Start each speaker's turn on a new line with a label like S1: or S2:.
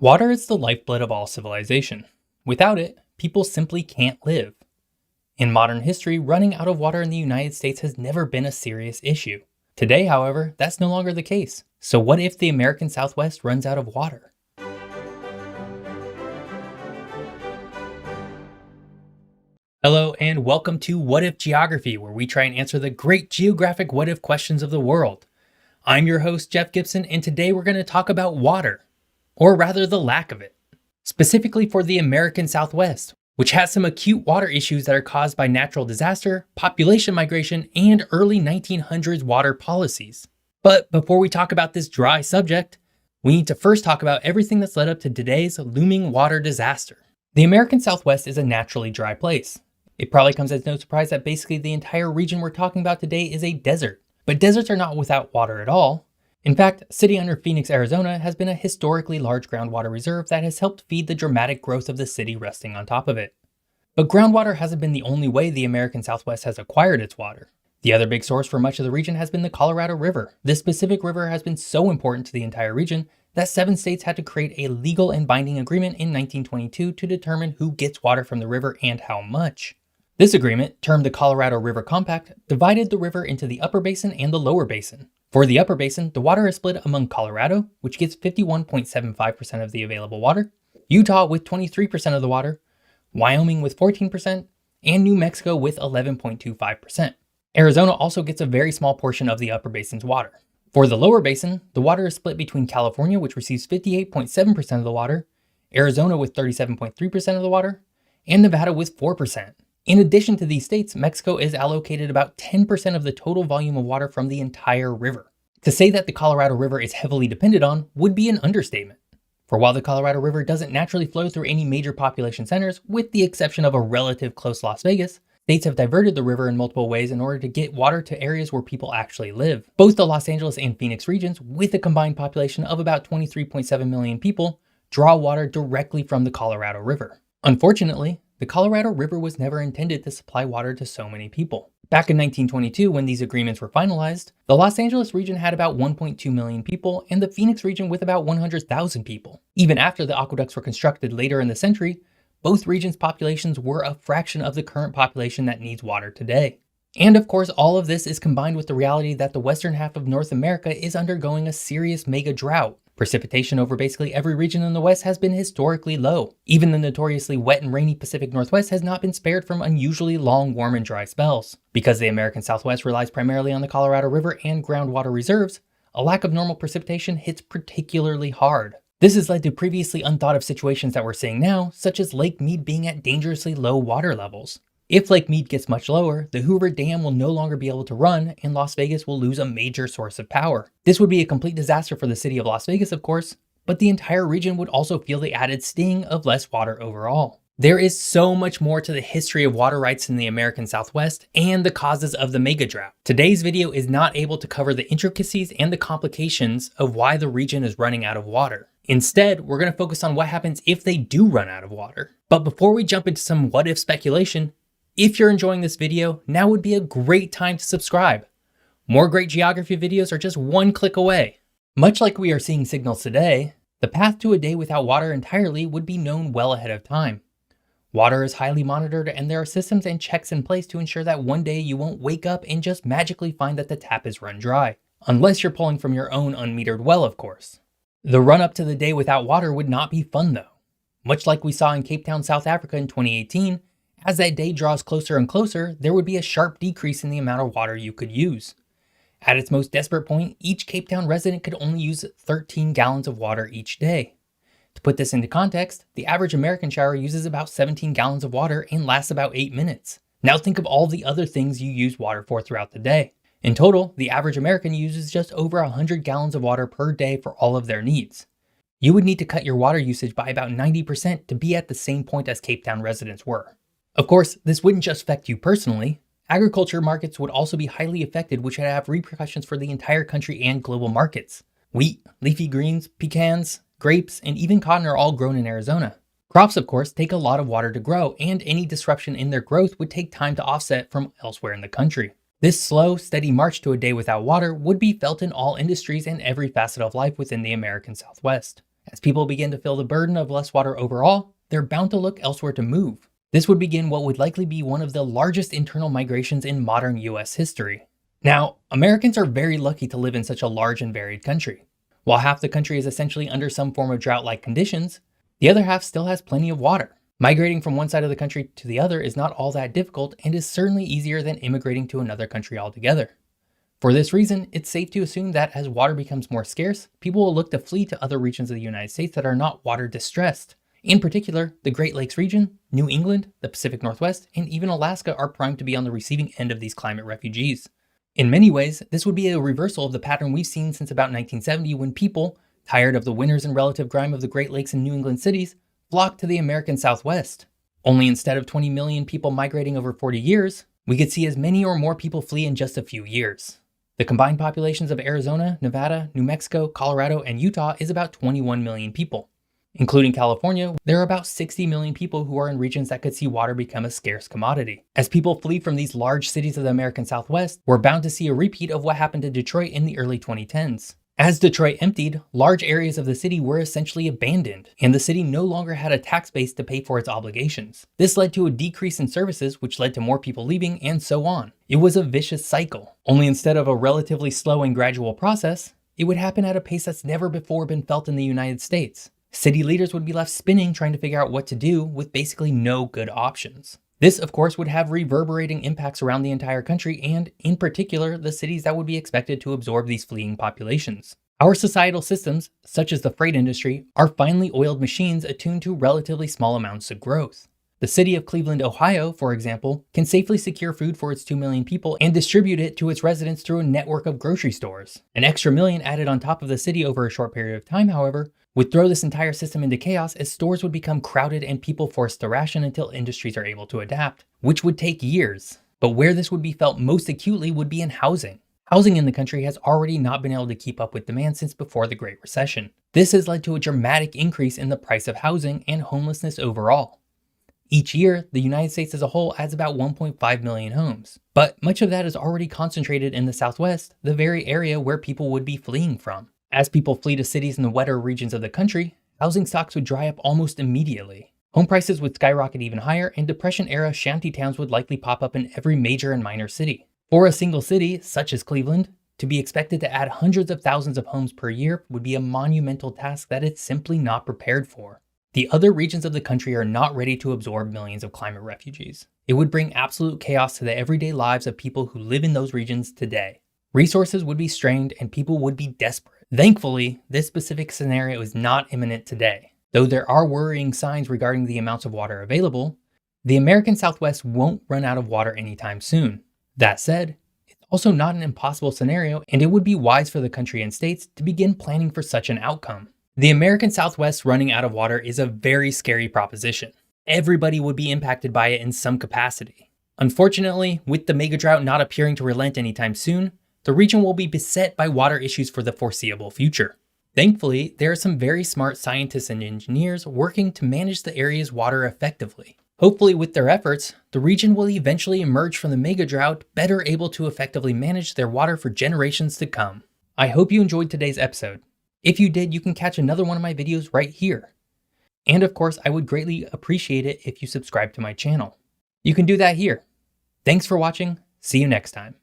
S1: Water is the lifeblood of all civilization. Without it, people simply can't live. In modern history, running out of water in the United States has never been a serious issue. Today, however, that's no longer the case. So what if the American Southwest runs out of water? Hello and welcome to What If Geography, where we try and answer the great geographic what if questions of the world. I'm your host, Jeff Gibson, and today we're going to talk about water, or rather the lack of it, specifically for the American Southwest, which has some acute water issues that are caused by natural disaster, population migration, and early 1900s water policies. But before we talk about this dry subject, we need to first talk about everything that's led up to today's looming water disaster. The American Southwest is a naturally dry place. It probably comes as no surprise that basically the entire region we're talking about today is a desert. But deserts are not without water at all. In fact, sitting under Phoenix, Arizona has been a historically large groundwater reserve that has helped feed the dramatic growth of the city resting on top of it. But groundwater hasn't been the only way the American Southwest has acquired its water. The other big source for much of the region has been the Colorado River. This specific river has been so important to the entire region that 7 states had to create a legal and binding agreement in 1922 to determine who gets water from the river and how much. This agreement, termed the Colorado River Compact, divided the river into the upper basin and the lower basin. For the upper basin, the water is split among Colorado, which gets 51.75% of the available water, Utah with 23% of the water, Wyoming with 14%, and New Mexico with 11.25%. Arizona also gets a very small portion of the upper basin's water. For the lower basin, the water is split between California, which receives 58.7% of the water, Arizona with 37.3% of the water, and Nevada with 4%. In addition to these states, Mexico is allocated about 10% of the total volume of water from the entire river. To say that the Colorado River is heavily depended on would be an understatement. For while the Colorado River doesn't naturally flow through any major population centers, with the exception of a relative close Las Vegas, states have diverted the river in multiple ways in order to get water to areas where people actually live. Both the Los Angeles and Phoenix regions, with a combined population of about 23.7 million people, draw water directly from the Colorado River. Unfortunately, the Colorado River was never intended to supply water to so many people. Back in 1922, when these agreements were finalized, the Los Angeles region had about 1.2 million people and the Phoenix region with about 100,000 people. Even after the aqueducts were constructed later in the century, both regions' populations were a fraction of the current population that needs water today. And of course, all of this is combined with the reality that the western half of North America is undergoing a serious mega drought. Precipitation over basically every region in the West has been historically low. Even the notoriously wet and rainy Pacific Northwest has not been spared from unusually long, warm and dry spells. Because the American Southwest relies primarily on the Colorado River and groundwater reserves, a lack of normal precipitation hits particularly hard. This has led to previously unthought of situations that we're seeing now, such as Lake Mead being at dangerously low water levels. If Lake Mead gets much lower, the Hoover Dam will no longer be able to run and Las Vegas will lose a major source of power. This would be a complete disaster for the city of Las Vegas, of course, but the entire region would also feel the added sting of less water overall. There is so much more to the history of water rights in the American Southwest and the causes of the mega drought. Today's video is not able to cover the intricacies and the complications of why the region is running out of water. Instead, we're going to focus on what happens if they do run out of water. But before we jump into some what if speculation, if you're enjoying this video, now would be a great time to subscribe. More great geography videos are just one click away. Much like we are seeing signals today, the path to a day without water entirely would be known well ahead of time. Water is highly monitored and there are systems and checks in place to ensure that one day you won't wake up and just magically find that the tap is run dry. Unless you're pulling from your own unmetered well, of course. The run up to the day without water would not be fun though. Much like we saw in Cape Town, South Africa in 2018, as that day draws closer and closer, there would be a sharp decrease in the amount of water you could use. At its most desperate point, each Cape Town resident could only use 13 gallons of water each day. To put this into context, the average American shower uses about 17 gallons of water and lasts about 8 minutes. Now think of all the other things you use water for throughout the day. In total, the average American uses just over 100 gallons of water per day for all of their needs. You would need to cut your water usage by about 90% to be at the same point as Cape Town residents were. Of course, this wouldn't just affect you personally. Agriculture markets would also be highly affected, which would have repercussions for the entire country and global markets. Wheat, leafy greens, pecans, grapes, and even cotton are all grown in Arizona. Crops, of course, take a lot of water to grow, and any disruption in their growth would take time to offset from elsewhere in the country. This slow, steady march to a day without water would be felt in all industries and every facet of life within the American Southwest. As people begin to feel the burden of less water overall, they're bound to look elsewhere to move. This would begin what would likely be one of the largest internal migrations in modern US history. Now, Americans are very lucky to live in such a large and varied country. While half the country is essentially under some form of drought-like conditions, the other half still has plenty of water. Migrating from one side of the country to the other is not all that difficult and is certainly easier than immigrating to another country altogether. For this reason, it's safe to assume that as water becomes more scarce, people will look to flee to other regions of the United States that are not water distressed. In particular, the Great Lakes region, New England, the Pacific Northwest, and even Alaska are primed to be on the receiving end of these climate refugees. In many ways, this would be a reversal of the pattern we've seen since about 1970 when people, tired of the winters and relative grime of the Great Lakes and New England cities, flocked to the American Southwest. Only instead of 20 million people migrating over 40 years, we could see as many or more people flee in just a few years. The combined populations of Arizona, Nevada, New Mexico, Colorado, and Utah is about 21 million people. Including California, there are about 60 million people who are in regions that could see water become a scarce commodity. As people flee from these large cities of the American Southwest, we're bound to see a repeat of what happened to Detroit in the early 2010s. As Detroit emptied, large areas of the city were essentially abandoned, and the city no longer had a tax base to pay for its obligations. This led to a decrease in services, which led to more people leaving, and so on. It was a vicious cycle. Only instead of a relatively slow and gradual process, it would happen at a pace that's never before been felt in the United States. City leaders would be left spinning trying to figure out what to do with basically no good options. This, of course, would have reverberating impacts around the entire country and, in particular, the cities that would be expected to absorb these fleeing populations. Our societal systems, such as the freight industry, are finely oiled machines attuned to relatively small amounts of growth. The city of Cleveland, Ohio, for example, can safely secure food for its 2 million people and distribute it to its residents through a network of grocery stores. An extra million added on top of the city over a short period of time, however, would throw this entire system into chaos as stores would become crowded and people forced to ration until industries are able to adapt, which would take years. But where this would be felt most acutely would be in housing. Housing in the country has already not been able to keep up with demand since before the Great Recession. This has led to a dramatic increase in the price of housing and homelessness overall. Each year, the United States as a whole adds about 1.5 million homes, but much of that is already concentrated in the Southwest, the very area where people would be fleeing from. As people flee to cities in the wetter regions of the country, housing stocks would dry up almost immediately. Home prices would skyrocket even higher, and Depression-era shanty towns would likely pop up in every major and minor city. For a single city, such as Cleveland, to be expected to add hundreds of thousands of homes per year would be a monumental task that it's simply not prepared for. The other regions of the country are not ready to absorb millions of climate refugees. It would bring absolute chaos to the everyday lives of people who live in those regions today. Resources would be strained and people would be desperate. Thankfully, this specific scenario is not imminent today. Though there are worrying signs regarding the amounts of water available, the American Southwest won't run out of water anytime soon. That said, it's also not an impossible scenario, and it would be wise for the country and states to begin planning for such an outcome. The American Southwest running out of water is a very scary proposition. Everybody would be impacted by it in some capacity. Unfortunately, with the mega drought not appearing to relent anytime soon, the region will be beset by water issues for the foreseeable future. Thankfully, there are some very smart scientists and engineers working to manage the area's water effectively. Hopefully, with their efforts, the region will eventually emerge from the mega drought better able to effectively manage their water for generations to come. I hope you enjoyed today's episode. If you did, you can catch another one of my videos right here. And of course, I would greatly appreciate it if you subscribe to my channel. You can do that here. Thanks for watching. See you next time.